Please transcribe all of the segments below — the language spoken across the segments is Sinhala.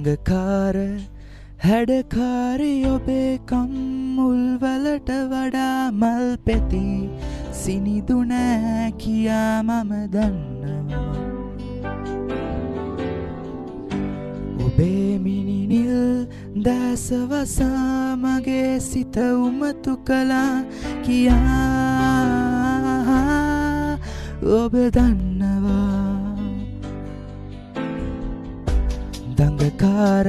දඟකාර හැඩකාරි ඔබේ කම්මුල් වලට වඩා මල් පෙති සිනිදු නෑ කියා මම දන්නවා. ඔබේ මිනිනිල් දැසවසා මගේ සිත උමතු කළා කියා ඔබ දන්නවා. දඟකාර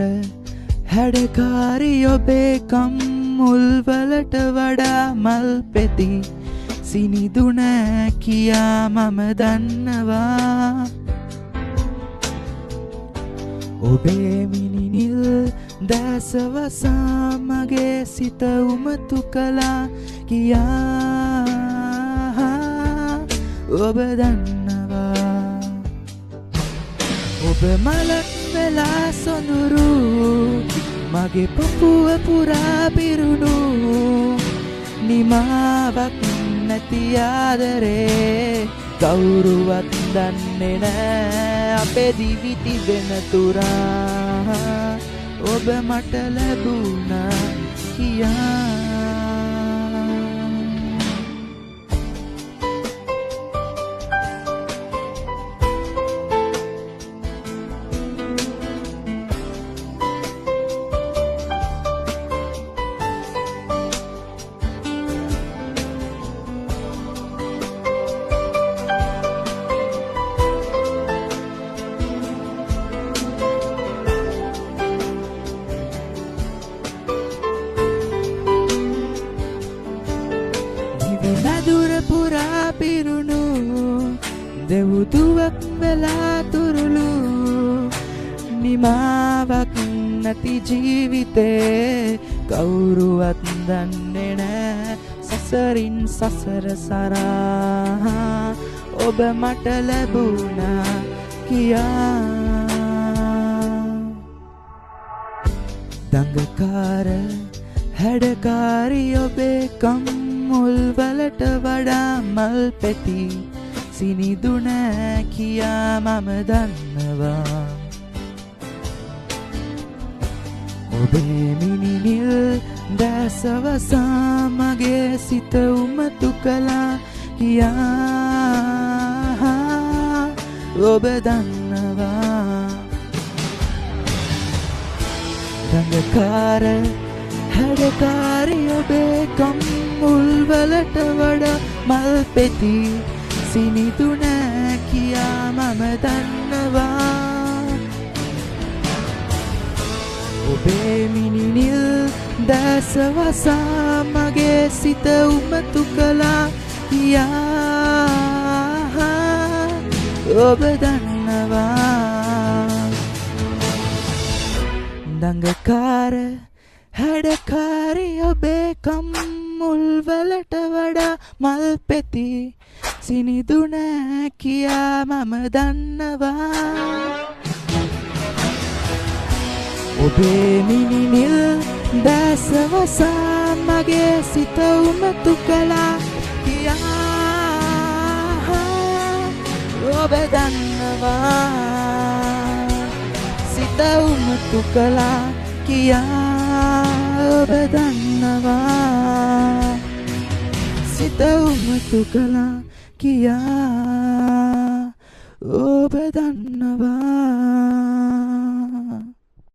හැඩකාරි ඔබේ කම්මුල් වලට වඩා මල් පෙති සිනිදු නෑ කියා මම දන්නවා. ඔබේ මිනිනිල් දැසවසා මගේ සිත උමතු කළා කියා ඔබ දන්නවා. ඔබ මලක් වෙලා සොඳුරු මගේ පපුව පුරා පිරුණු නිමාවක් නැති ආදරේ කවුරුවත් දන්නේ නෑ අපේ දිවි තිබෙන තුරා ඔබ මට ලැබුණා කියා. මැදුර පුරා පිරුණු දෙවුදුවක් වෙලා තුරුළු නිමාවක් නැති ජීවිතේ කවුරුවත් දන්නේ නෑ සසරින් සසර සරා ඔබ මට ලැබුණා කියා. දඟකාර හැඩකාරි ඔබේ කම්මුල් වලට වඩා මල් පෙති සිනිදු නෑ කියා මම දන්නවා. ඔබේ මිනිනිල් දැසවසා මගේ සිත උමතු කළා කියා ඔබ දන්නවා. දඟකාර හැඩකාරි ඔබේ කම්මුල් වලට වඩා මල් පෙති සිනිදු නෑ කියා මම දන්නවා. ඔබේ මිනිනිල් දැසවසා මගේ සිත උමතු කළා කියා ඔබ දන්නවා. දඟකාර හැඩකාරි ඔබේ කම්මුල් වලට වඩා මල් පෙති සිනිදු නෑ කියා මම දන්නවා. ඔබේ මිනිනිල් දැසවසා මගේ සිත උමතු කළා කියා ඔබ දන්නවා. සිත උමතු කළා කියා ඔබ දන්නවා. සිත උමතු කළා කියා ඔබ දන්නවා.